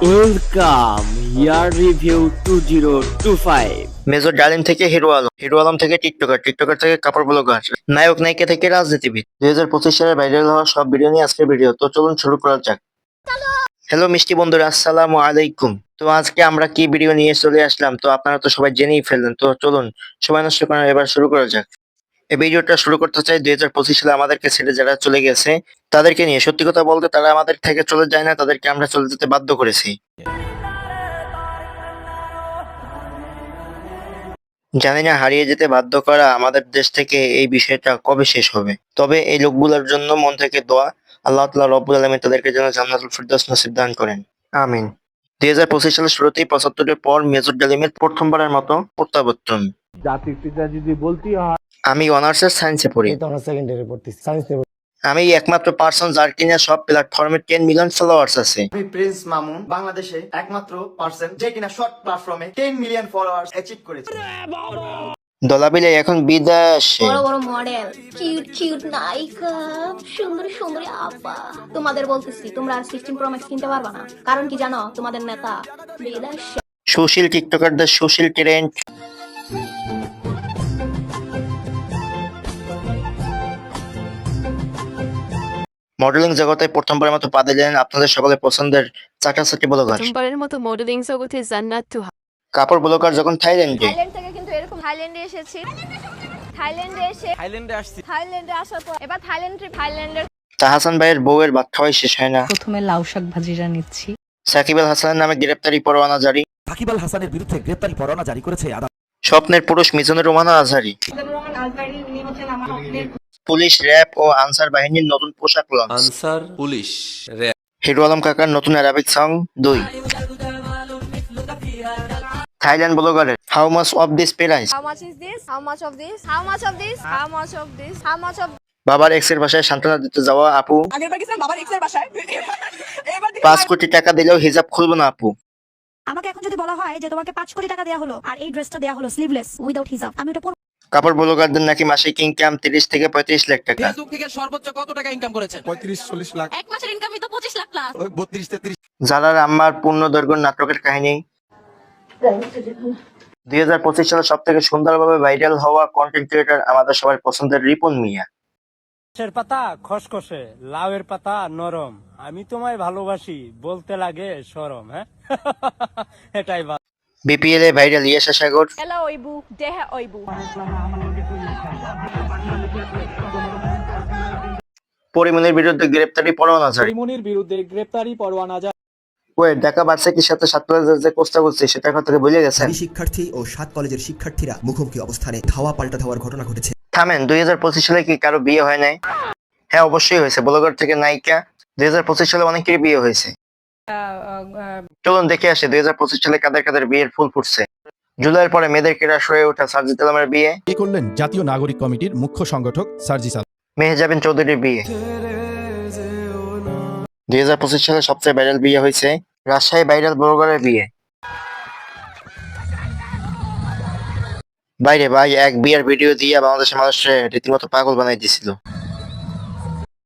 Welcome ইয়ার review 2025। Major ডালিম থেকে hero Alam থেকে টিকটকার থেকে কাপড় ব্লগার, নায়ক নায়িকা থেকে রাজনীতিবিদ, 2025 সালে ভাইরাল হওয়া সব ভিডিও নিয়ে আজকের ভিডিও। তো চলুন শুরু করা যাক। হ্যালো মিষ্টি বন্ধুরা, আসসালামু আলাইকুম। তো আজকে আমরা কি ভিডিও নিয়ে চলে আসলাম তো আপনারা তো সবাই জেনেই ফেললেন। তো চলুন সময় নষ্ট করার এবার শুরু করা যাক। এই ভিডিওটা শুরু করতে চাই 2025 সালে আমাদেরকে ছেড়ে যারা চলে গেছে তাদেরকে নিয়ে। সত্যি কথা বলতে তারা আমাদের থেকে চলে যায় না, তাদেরকে আমরা চলে যেতে বাধ্য করেছি। জানি না হারিয়ে যেতে বাধ্য করা আমাদের দেশ থেকে এই বিষয়টা কবে শেষ হবে। তবে এই লোকগুলোর জন্য মন থেকে দোয়া, আল্লাহ তাআলা রব্বুল আলামিন তাদেরকে যেন জান্নাতুল ফিরদাউস নসিব দান করেন, আমিন। 2025 সালের শুরুতেই 75-এর পর মেজর ডালিমের প্রথমবারের মতো প্রত্যাবর্তন। জাতির পিতা যদি বলতেই হয়। আমি অনার্সের সায়েন্সে পড়ি। আমরা সেকেন্ড ইয়ারে পড়তেছি, সায়েন্স নিয়ে। আমি একমাত্র পার্সন যার কিনা সব প্ল্যাটফর্মে 10 মিলিয়ন ফলোয়ার্স আছে। আমি প্রিন্স মামুন, বাংলাদেশে একমাত্র পার্সন যে কিনা শর্ট প্ল্যাটফর্মে 10 মিলিয়ন ফলোয়ার্স অ্যাচিভ করেছে। দলাবিলে এখন বিদেশে। বড় বড় মডেল, কিউট কিউট নায়িকা, সুন্দরী সুন্দরী আপা, তোমাদের বলতেছি তোমরা আর 16 প্রো ম্যাক্স কিনতে পারবা না। কারণ কি জানো? তোমাদের নেতা বিদেশে। সুশীল টিকটকারদের সুশীল ট্রেন্ড। মডেলিং জগতে প্রথমবারের মতো পা দিলেন আপনাদের সকলের পছন্দের চাটাচাটি ব্লগার। প্রথমবারের মতো মডেলিং জগতে জান্নাত তুহা। কাপড় ব্লগার যখন থাইল্যান্ডে। থাইল্যান্ড থেকে কিন্তু এরকম থাইল্যান্ডে এসেছি। থাইল্যান্ডে আসার পর এবার থাইল্যান্ডের তাহসান ভাইয়ের বউয়ের ভাত খাওয়াই শেষ হয় না। প্রথমে লাউ শাক ভাজিটা নিচ্ছি। সাকিব আল হাসানের নামে গ্রেপ্তারি পরোয়ানা জারি। সাকিব আল হাসানের বিরুদ্ধে গ্রেপ্তারি পরোয়ানা জারি করেছে আদালত। স্বপ্নের পুরুষ মিজানুর রহমান আজহারী। পুলিশ, র্যাব ও আনসার বাহিনীর নতুন পোশাক launch. Ansar police RAB. Hero Alam কাকার নতুন অ্যারাবিক সং 2। থাইল্যান্ড ব্লগারের how much of this price. How much is this? How much of this? How much of this? How much of this? How much of বাবার এক্সের বাসায় সান্ত্বনা দিতে যাওয়া আপু। আগেরবার গেছিলাম বাবার এক্সের বাসায়। এবার 5 কোটি টাকা দিলেও হিজাব খুলবো না আপু। আমাকে এখন যদি বলা হয় যে তোমাকে 5 কোটি টাকা দেয়া হলো আর এই ড্রেসটা দেয়া হলো স্লিভলেস উইদাউট হিজাব, আমি এটা পরবো। কাপড় ব্লগারদের নাকি মাসিক ইনকাম 30 থেকে 35 লাখ টাকা। ফেসবুক থেকে সর্বোচ্চ কত টাকা ইনকাম করেছেন? 35-40 লাখ। এক মাসের ইনকামই তো 25 লাখ প্লাস। ওই 32-33। জালার আম্মার পূর্ণদৈর্ঘ্য নাটকের কাহিনী। 2025 সালে সব থেকে সুন্দরভাবে ভাইরাল হওয়া কন্টেন্ট ক্রিয়েটর আমাদের সবার পছন্দের রিপন মিয়া। গাছের পাতা খসখসে, লাউয়ের পাতা নরম, আমি তোমায় ভালোবাসি বলতে লাগে শরম। হ্যাঁ এটাই ভালো। বিপিএল এ ভাইরাল ইয়াশা সাগর। এলা ওইবু, দেহা ওইবু। পরিমনির বিরুদ্ধে গ্রেপ্তারি পরোয়ানা জারি। পরিমনির বিরুদ্ধে গ্রেপ্তারি পরোয়ানা জারি। ওই ঢাকা ভার্সিটির সাথে 7 কলেজের যে কোর্সটা করছে সেটার কথা ভুলে গেছেন। নারী শিক্ষার্থী ও 7 কলেজের শিক্ষার্থীরা মুখোমুখি অবস্থানে ধাওয়া পাল্টা ধাওয়ার ঘটনা ঘটেছে। থামেন, 2025 সালে কি কারো বিয়ে হয় নাই? হ্যাঁ অবশ্যই হয়েছে। ব্লগার থেকে নায়িকা 2025 সালে অনেকেরই বিয়ে হয়েছে। চলুন দেখে আসি 2025 সালে কাদের কাদের বিয়ের ফুল ফুটছে। জুলাইয়ের পরে মেয়েদের ক্রাশ হয়ে ওঠা সার্জিদ আলমের বিয়ে। বিয়ে করলেন জাতীয় নাগরিক কমিটির মুখ্য সংগঠক সার্জিস আলম। মেহজাবিন চৌধুরীর বিয়ে। 2025 সালে সবচেয়ে ভাইরাল বিয়ে হয়েছে রাজশাহী ভাইরাল ব্লগারের বিয়ে। বাইরে ভাই এক বিয়ের ভিডিও দিয়ে বাংলাদেশের মানুষের রীতিমতো পাগল বানাই দিছিল।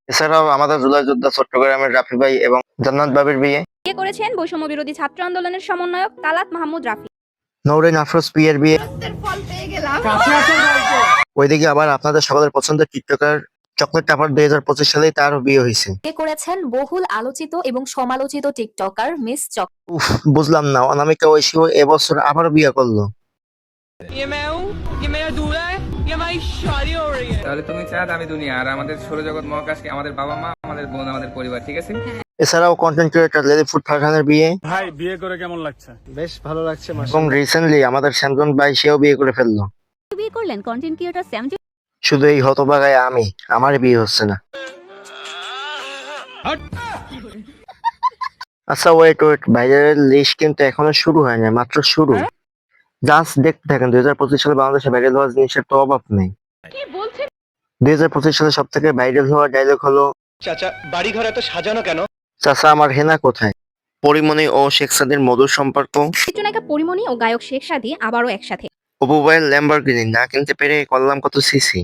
এছাড়াও আমাদের জুলাই যোদ্ধা চট্টগ্রামের রাফি ভাই এবং জান্নাত বাবির বিয়ে। বিয়ে করেছেন বৈষম্য বিরোধী ছাত্র আন্দোলনের সমন্বয়ক তালাত মাহমুদ রাফি। নৌরিন আফরোজ বিয়ের বিয়ে। ফল পেয়ে গেলাম। ওইদিকে আবার আপনাদের সকলের পছন্দের টিকটকার চকলেট টাপার 2025 সালেই তারও বিয়ে হয়েছে। বিয়ে করেছেন বহুল আলোচিত এবং সমালোচিত টিকটকার মিস চক। উফ, বুঝলাম না অনামিকা ঐশীও এবছর আবারও বিয়ে করলো। তাহলে তুমি চাঁদ, আমি দুনিয়া, আর আমাদের সৌরজগৎ মহাকাশকে আমাদের বাবা মা, আমাদের বোন, আমাদের পরিবার, ঠিক আছে? এছাড়াও কন্টেন্ট ক্রিয়েটর লেলিফুড ফারহানের বিয়ে। ভাই বিয়ে করে কেমন লাগছে? বেশ ভালো লাগছে। এবং রিসেন্টলি আমাদের শ্যামজন ভাই সেও বিয়ে করে ফেললো। বিয়ে করলেন কন্টেন্ট ক্রিয়েটর স্যাম। শুধু এই হতভাগায় আমি, আমার বিয়ে হচ্ছে না। আচ্ছা ওয়েট ভাইরাল লিস্ট কিন্তু এখনো শুরু হয় না, মাত্র শুরু। জাস্ট দেখতে থাকেন। 2025 সালে বাংলাদেশে ভাইরাল হওয়া জিনিসের তো অভাব নেই। 2025 সালে সব থেকে ভাইরাল হওয়া ডায়লগ হলো, চাচা বাড়ি ঘর এত সাজানো কেন? চাচা আমার হেনা কোথায়। পরিমনি ও শেখ সাদির মধুর সম্পর্ক। চিত্রনায়িকা পরিমণি ও গায়ক শেখ সাদী আবারও একসাথে। অপু ভাইয়ের ল্যাম্বরগিনি না কিনতে পেরে করলাম কত সিসি।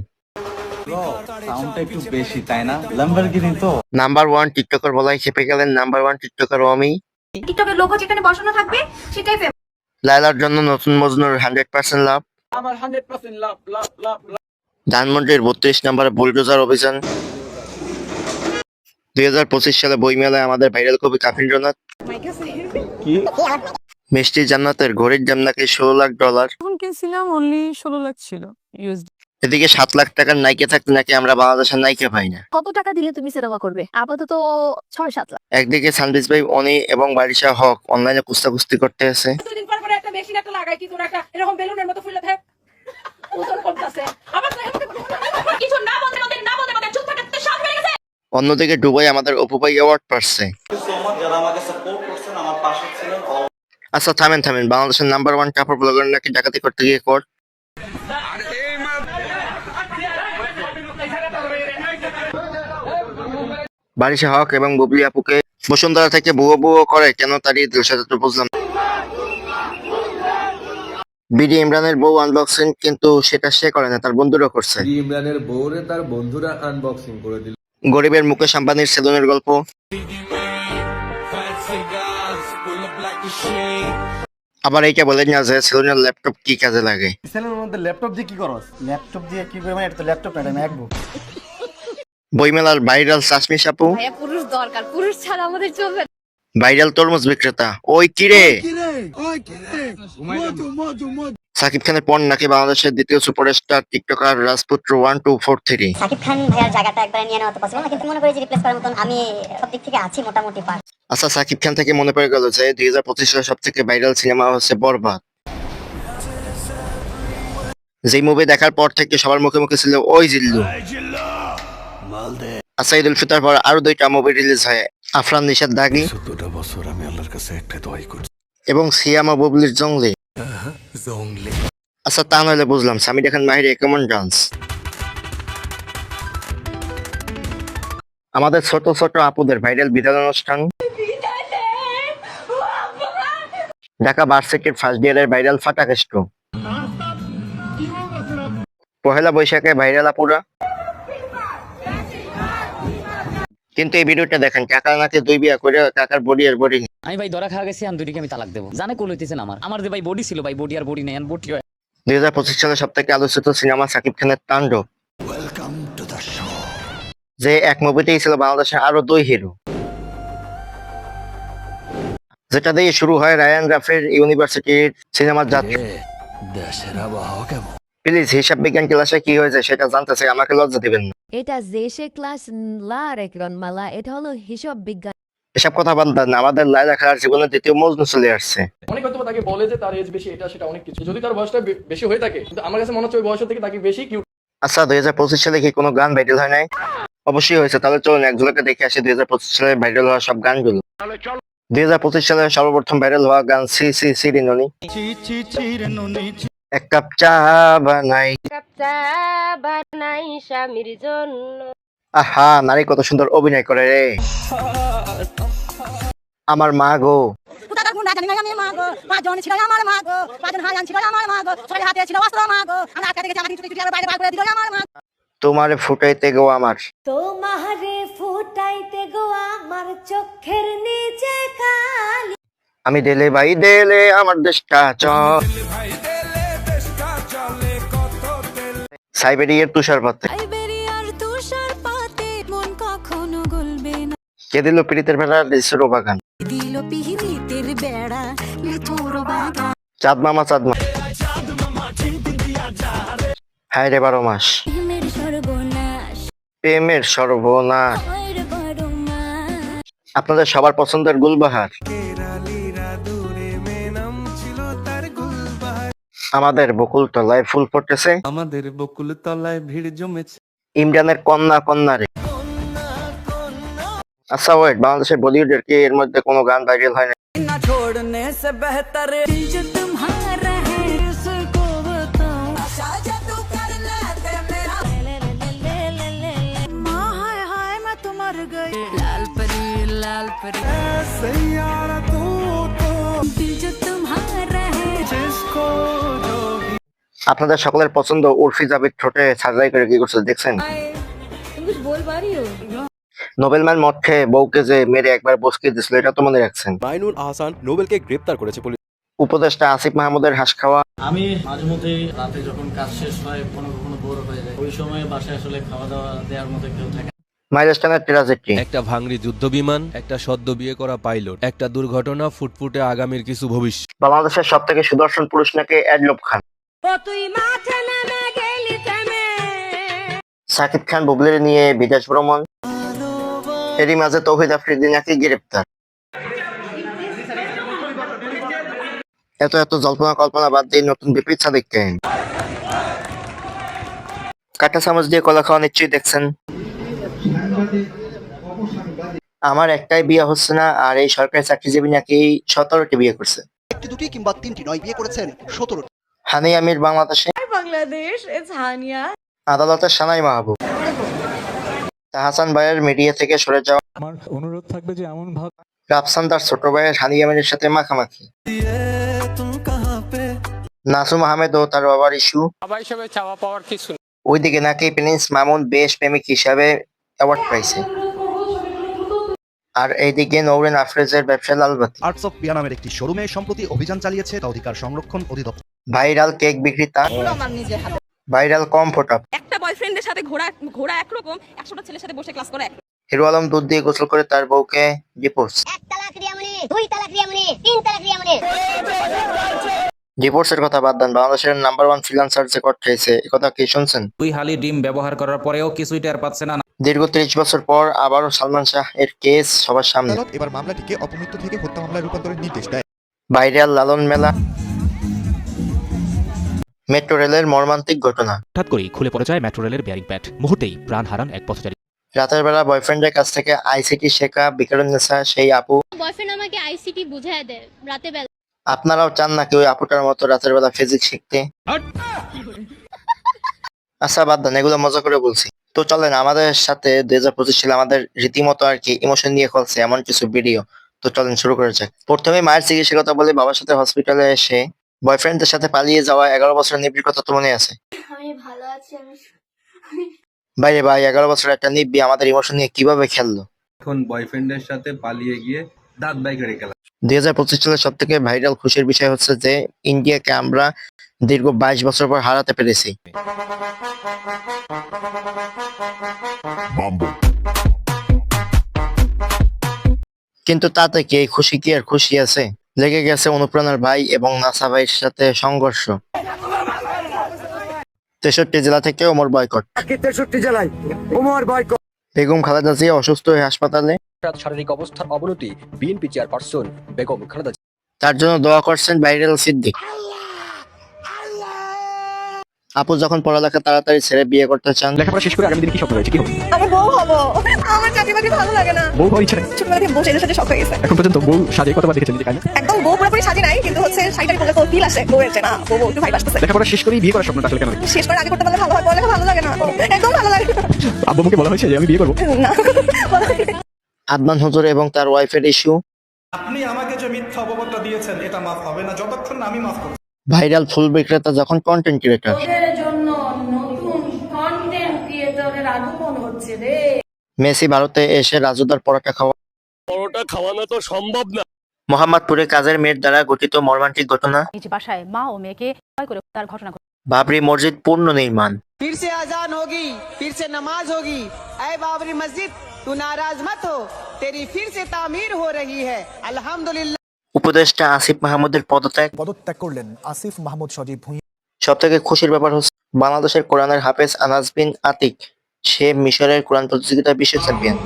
সাউন্ডটা একটু বেশি তাই না? ল্যাম্বরগিনি তো। নাম্বার 1 টিকটকার বলাই খেপে গেলেন নাম্বার 1 টিকটকার অমি। টিকটকের লোগো যেখানে বসানো থাকবে সেটাই ফেমাস। লায়লার জন্য নতুন মজনুর 100% লাভ। ধানমন্ডির 32 নম্বরে বুলডোজার অভিযান। 2025 সালে বইমেলায় আমাদের ভাইরাল কবি কাফিন রোনাত। মিষ্টি জান্নাতের ঘড়ির দাম নাকি $16 লাখ। তখন কিনছিলাম অনলি 16 লাখ ছিল ইউএসডি। এদিকে 7 লাখ টাকার নাইকে থাকতে নাকি আমরা বাংলাদেশের নাইকে পাই না। কত টাকা দিলে তুমি সিনেমা করবে? আপাতত 6-7 লাখ। একদিকে সানবিজ ভাই অনি এবং বারিশা হক অনলাইনে কুস্তাকুস্তি করতে আছে। অন্যদিকে দুবাই আমাদের অপু ভাই অ্যাওয়ার্ড পাচ্ছে। আচ্ছা থামেন বাংলাদেশের নাম্বার 1 কাপড় ব্লগার নাকি ডাকাতি করতে গিয়ে কোর্ট। বারিশা হক এবং বুবলি আপুকে বসুন্ধরা থেকে বুয়ো করে কেন তাড়িয়ে দিল সেটা তো বুঝলাম। বিডি ইমরানের বউ আনবক্সিং, কিন্তু সেটা সে করে না, তার বন্ধুরা করছে। ইমরানের বউরে তার বন্ধুরা আনবক্সিং করে দিল। গরিবের মুকেশ আম্বানির সেলুনের গল্প। আবার এইটা বলেন না যে সেলুনের ল্যাপটপ কি কাজে লাগে। সেলুনের মধ্যে ল্যাপটপ দিয়ে কি করস? ল্যাপটপ দিয়ে কি করবে? এটা তো ল্যাপটপ না, এটা ম্যাকবুক। বইমেলার ভাইরাল চাশমি সাপু। ভাইয়া পুরুষ দরকার, পুরুষ ছাড়া আমাদের চলবে না। ভাইরাল তরমুজ বিক্রেতা। ওই কিরে সাকিব খানের পর নাকি বাংলাদেশের দ্বিতীয় সুপারস্টার টিকটকার রাজপুত্র 1 2 4 3। সাকিব খান ভাইয়ার জায়গাটা একবার নিয়ে নেওয়া তো পসিবল না, কিন্তু মনে করি যে রিপ্লেস করার মতন আমি সব দিক থেকে আছি মোটামুটি পার। আচ্ছা সাকিব খান থেকে মনে পড়ে গেল যে 2025 সালের সব থেকে ভাইরাল সিনেমা হচ্ছে বরবাদ। যে মুভি দেখার পর থেকে সবার মুখে মুখে ছিল ওই জিল্লু। আচ্ছা ঈদ উল ফিতর পর আরো 2টা মুভি রিলিজ হয়, আফরান নিশাদ দাগি এবং সিয়ামা বুবলির জংলি। আচ্ছা তা নইলে বুঝলাম সামিরা খান মাহির কেমন ডান্স। আমাদের ছোট ছোট আপুদের ভাইরাল বিদায় অনুষ্ঠান। ঢাকা ভার্সিটির ফার্স্ট ইয়ারের ভাইরাল ফাটাকেষ্ট। পহেলা বৈশাখে ভাইরাল আপুরা। কিন্তু এই ভিডিওটা দেখেন, কাকা নাকি 2 বিয়া করে কাকার বডি আর বডি। আমি ভাই ধরা খাওয়া গেছি, আমি দুইটাকে আমি তালাক দেবো। জানে কোল হইতেছেন আমার যে ভাই বডি ছিল, ভাই বডি আর বডি নেই, বডি হয়। 2025 সালে সব থেকে আলোচিত সিনেমা সাকিব খানের তাণ্ডব। যে এক মুভিতেই ছিল বাংলাদেশের আরো 2 হিরো, যেটা দিয়ে শুরু হয় রায়ান রাফির ইউনিভার্সিটির সিনেমার যাত্রা। প্লিজ হিসাব বিজ্ঞান ক্লাসে কি হয়েছে সেটা জানতে চাই, আমাকে লজ্জা দিবেন না। এটা দেশে ক্লাস লা রেকরন মালা, এটা হলো হিসাব বিজ্ঞান। এসব কথা বলতেন না, আমাদের লায়লা খালার জীবনে দ্বিতীয় মজনু চলে আসছে। অনেক হয়তো তাকে বলে যে তার এজ বেশি, এটা সেটা অনেক কিছু, যদি তার বয়সটা বেশি হয়ে থাকে, কিন্তু আমার কাছে মনে হচ্ছে ওই বয়স থেকে তাকে বেশি কিউট। আচ্ছা 2025 সালে কি কোনো গান ভাইরাল হয় নাই? অবশ্যই হয়েছে, তাহলে চলুন একজনকে দেখে আসি 2025 সালে ভাইরাল হওয়া সব গানগুলো। 2025 সালে সর্বপ্রথম ভাইরাল হওয়া গান সি সি সি রিনুনি। এক কাপ চা বানাই স্বামীর জন্য। আহা, নারী কত সুন্দর অভিনয় করে রে। আমার মা গো, তোমারে ফুটাইতে গো আমার, তোমারে ফুটাইতে গো আমার চোখের নিচে কালি। আমি দেলে ভাই দেলে আমার দেশটা চল। সাইবেরিয়ার তুষারপাতে কে দিল পিরিতের বেড়া লিচুর বাগান। চাঁদ মামা হায় রে 12 মাস প্রেমের সর্বনাশ। আপনাদের সবার পছন্দের গুলবাহার। আমাদের বকুল তলায় ফুল ফুটেছে, আমাদের বকুল তলায় ভিড় জমেছে। ইমরানের কন্যা রে। আচ্ছা ওয়েট, বাংলাদেশের বলিউডের কি এর মধ্যে কোনো গান ভাইরাল হয় না? আপনাদের সকলের পছন্দ উর্ফি জাবির ঠোঁটে সার্জারি করে কি করছে দেখছেন? নোবেলম্যান মদ খেয়ে বউকে যে মেরে একবার বসকে দিছিল, এটা তো মনে রাখছেন। মাইনুল আহসান নোবেলকে গ্রেপ্তার করেছে পুলিশ। উপদেষ্টা আসিফ মাহমুদের হাঁস খাওয়া। আমি মাঝে মধ্যে রাতে যখন কাজ শেষ হয় কখনো কখনো বোর হয়ে যায়, ওই সময় বাসায় আসলে খাওয়া দাওয়া দেওয়ার মতো কেউ থাকে। মাইলস্টোনের ট্র্যাজেডি। একটা ভাঙড়ি যুদ্ধ বিমান, একটা সদ্য বিয়ে করা পাইলট, একটা দুর্ঘটনা, ফুটফুটে আগামীর কিছু ভবিষ্যৎ। বাংলাদেশের সব থেকে সুদর্শন পুরুষ নাকি অ্যাডলব খান। সাকিব খান বুবলির নিয়ে বিদেশ ভ্রমণ। এরই মাঝে তৌহিদ আফ্রিদি নাকি গ্রেপ্তার। এত জল্পনা কল্পনা বাদ দিয়ে নতুন বিপরীত সাদিক কাহিন। কাঁটা চামচ দিয়ে কলা খাওয়া নিশ্চয়ই দেখছেন। আমার একটাই বিয়ে হচ্ছে না, আর এই সরকারি চাকরিজীবী নাকি 17টি বিয়ে করছে। একটি দুটি কিংবা তিনটি নয়, বিয়ে করেছেন 17টি। হানি আমির বাংলাদেশে। Bangladesh, it's Hania. আদালতে সানাই মাহবুব। তাহসান ভাইয়ের মিডিয়া থেকে সরে যাওয়া। আমার অনুরোধ থাকবে যে এমন ভাব রাফসান তার ছোট ভাইয়ের হানি আমিরের সাথে মাখামাখি। নাসুম আহমেদ ও তার বাবার ইস্যু। সবাই হিসেবে চাওয়া পাওয়ার কিছু নেই। ওইদিকে নাকি প্রিন্স মামুন বেশ প্রেমিক হিসাবে অ্যাওয়ার্ড পাইছে, আর এইদিকে নৌরিন আফরোজের ব্যবসা লালবাতি। আর্টস অফ পিয়া নামের একটি শোরুমে সম্প্রতি অভিযান চালিয়েছে অধিকার সংরক্ষণ অধিদপ্তর। ভাইরাল কেক বিক্রেতা। ভাইরাল কম ফোটা। একটা বয়ফ্রেন্ডের সাথে ঘোরা একরকম, 100টা ছেলের সাথে বসে ক্লাস করা এক। হিরো আলম দুধ দিয়ে গোসল করে তার বউকে ডিভোর্স। ডিভোর্সের কথা বাদ দেন, বাংলাদেশের নাম্বার 1 ফ্রিল্যান্সার যে কোর্ট খেয়েছে, একথা কি শুনছেন? দুই হালি ডিম ব্যবহার করার পরেও কিছুই টের পাচ্ছে না। দীর্ঘ 30 বছর পর আবারও সালমান শাহ এর কেস সবার সামনে। এবার মামলাটিকে অপমৃত্যু থেকে হত্যা মামলায় রূপান্তরের নির্দেশ দেয়। ভাইরাল লালন মেলা। মেট্রো রেলের মর্মান্তিক ঘটনা। হঠাৎ করেই খুলে পড়ে যায় মেট্রো রেলের বেয়ারিং প্যাড, মুহূর্তেই প্রাণ হারান এক পথচারী। রাতের বেলা বয়ফ্রেন্ডের কাছ থেকে আইসিটি শেখা বিকারুন্নেসা সেই আপু। বয়ফ্রেন্ড আমাকে আইসিটি বুঝায় দেয় রাতে বেলা। আপনারাও চান নাকি ওই আপুটার মতো রাতের বেলা ফিজিক্স শিখতে? আচ্ছা বাদ দেন, এগুলো মজা করে বলছি। তো চলেন আমাদের সাথে 2025 সালে আমাদের রীতিমতো আর কি ইমোশন নিয়ে খেলছে এমন কিছু ভিডিও। তো চলেন শুরু করা যাক। প্রথমে মায়ের চিকিৎসার কথা বলে বাবার সাথে হসপিটালে এসে বয়ফ্রেন্ডদের সাথে পালিয়ে যাওয়া 11 বছরের নিবিড় কথা তো মনে আছে? আমি ভালো আছি। বাইরে ভাই 11 বছরের একটা নিব্বি আমাদের ইমোশন নিয়ে কিভাবে খেললো। এখন বয়ফ্রেন্ডের সাথে পালিয়ে গিয়ে দাঁত বাই করে গেল। 2025 সালের সব থেকে ভাইরাল খুশির বিষয় হচ্ছে যে ইন্ডিয়াকে আমরা দীর্ঘ 22 বছর পর হারাতে পেরেছি। কিন্তু তাতে কি এই খুশি কি আর খুশি আছে? লেগে গেছে অনুপ্রেরণার ভাই এবং নাসা ভাইয়ের সাথে সংঘর্ষ। 63 জেলা থেকে ওমর বয়কট। 63 জেলায় ওমর বয়কট। বেগম খালেদা জিয়া অসুস্থ হয়ে হাসপাতালে। শারীরিক অবস্থার অবনতি, বিএনপি চেয়ারপারসন বেগম খালেদা। তার জন্য দোয়া করছেন ভাইরাল সিদ্দিক। আপু যখন পড়ালেখা তাড়াতাড়ি ছেড়ে বিয়ে করতে চান। লেখাপড়া শেষ করে আগামী দিনে কি স্বপ্ন রয়েছে? কি হবে? আমি বউ হব। আমার চাকরি বাকরি ভালো লাগে না। বউ হওয়ার ইচ্ছা নেই? ছোটবেলা থেকে বউ সেজে সাথে শখ হয়ে গেছে। এখন পর্যন্ত বউ সাজিয়ে কতবার দেখেছেন নিজেকে? একদম বউ পুরোপুরি সাজি নাই, কিন্তু হচ্ছে শাড়িটারি পরলে তো ফিল আসে বউয়ের, যে না বউ একটু ভাই আসতেছে। লেখাপড়া শেষ করেই বিয়ে করার স্বপ্নটা আসলে কেন দেখেন? শেষ করে আগে করতে পারলে ভালো হয়, পড়ালেখা ভালো লাগে না, একদম ভালো লাগে না। আব্বু আমাকে বলা হয়েছে যে আমি বিয়ে করবো? না। আদনান হুজুর এবং তার ওয়াইফের ইস্যু। আপনি আমাকে যে মিথ্যা অপবাদটা দিয়েছেন এটা মাফ হবে না যতক্ষণ না আমি মাফ করব। ভাইরাল ফুল বিক্রেতা যখন কন্টেন্ট ক্রিয়েটর। জন্য নতুন কন্টেন্ট ক্রিয়েটরের আগমন হচ্ছে রে। মেসি ভারতে এসে রাজুদার পরোটা খাওয়া। পরোটা খাওয়ানো তো সম্ভব না। মোহাম্মদপুরে কাজের মেয়ের দ্বারা গঠিত মর্মান্তিক ঘটনা। নিজ বাসায় মা ও মেয়েকে ভয় করে তার ঘটনা ঘটে। বাবরি মসজিদ পূর্ণ নির্মাণ। फिर से अजान होगी, फिर से नमाज होगी। ऐ बाबरी मस्जिद तू नाराज मत हो, तेरी फिर से तामीर हो रही है। अल्हम्दुलिल्लाह। উপদেষ্টা আসিফ মাহমুদের পদত্যাগ করলেন আসিফ মাহমুদ সজীব ভুঁইয়া। সব থেকে খুশির ব্যাপার হচ্ছে বাংলাদেশের কোরআনের হাফেজ আনাস বিন আতিক, সে মিশরের কোরআন প্রতিযোগিতার বিশ্ব চ্যাম্পিয়ন।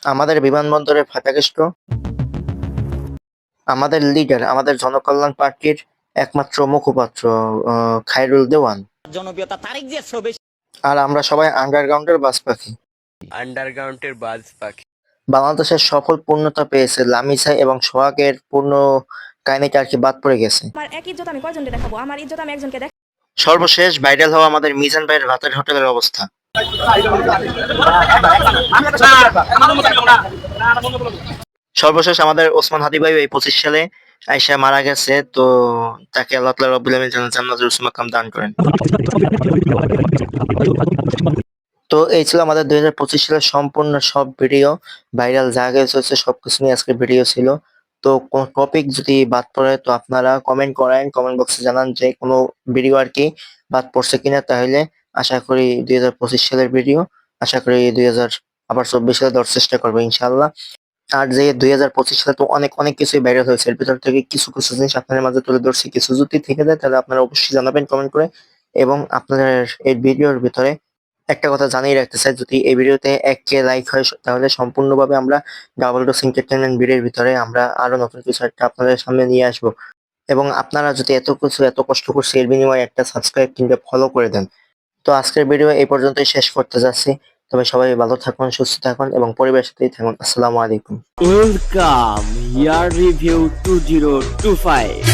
আমাদের বিমানবন্দরে ফাটাকেষ্ট। আমাদের লিডার, আমাদের জনকল্যাণ পার্টির একমাত্র মুখপাত্র খায়রুল দেওয়ান। জনপ্রিয়তা তারিক যে বেশি। আর আমরা সবাই আন্ডারগ্রাউন্ডের বাজ পাখি। আন্ডারগ্রাউন্ডের বাজ পাখি। বাংলাদেশের সফল পূর্ণতা পেয়েছে লামিসা এবং সোহাগের পূর্ণ কাহিনীটা আর কি বাদ পড়ে গেছে। আমার এক ইজ্জত আমি কয়জনকে দেখাবো? আমার ইজ্জত আমি একজনকে দেখাবো। সর্বশেষ ভাইরাল হওয়া আমাদের মিজান ভাইয়ের রাতের হোটেলের অবস্থা। সর্বশেষ আমাদের ওসমান হাদি ভাই এই 25 সালে আয়েশা মারা গেছে, তো তাকে আল্লাহ তাআলা রব্বুল আলামিন জান্নাতুল মাকাম দান করেন। তো এই ছিল আমাদের 2025 সালের সম্পূর্ণ সব ভিডিও, ভাইরাল যা কিছু হচ্ছে সবকিছু নিয়ে আজকে ভিডিও ছিল। তো কোন টপিক যদি বাদ পড়ে তো আপনারা কমেন্ট করেন, কমেন্ট বক্সে জানান যে কোনো ভিডিও আর কি বাদ পড়ছে কিনা। তাহলে আশা করি 2025 সালের ভিডিও, আশা করি 2024 সালে দেওয়ার চেষ্টা করবো ইনশাআল্লাহ। আর যে 2025 সালে তো অনেক অনেক কিছুই ভাইরাল হয়েছে, এর ভিতর থেকে কিছু কিছু জিনিস আপনাদের মাঝে তুলে ধরছি। কিছু যদি থেকে যায় তাহলে আপনারা অবশ্যই জানাবেন কমেন্ট করে। এবং আপনাদের এই ভিডিওর ভিতরে একটা কথা জানিয়ে রাখতে চাই, যদি এই ভিডিওতে 1K লাইক হয় তাহলে সম্পূর্ণভাবে আমরা ডাবল ডোজ এন্টারটেইনমেন্ট ভিডিওর ভিতরে আমরা আরো নতুন কিছু একটা আপনাদের সামনে নিয়ে আসবো। এবং আপনারা যদি এত কিছু এত কষ্ট করছে এর বিনিময়ে একটা সাবস্ক্রাইব কিংবা ফলো করে দেন। তো আজকের ভিডিও এই পর্যন্তই শেষ করতে যাচ্ছি। তবে সবাই ভালো থাকুন, সুস্থ থাকুন এবং পরিবারের সাথেই থাকুন। আসসালামু আলাইকুম। ওয়েলকাম ইয়ার রিভিউ 2025।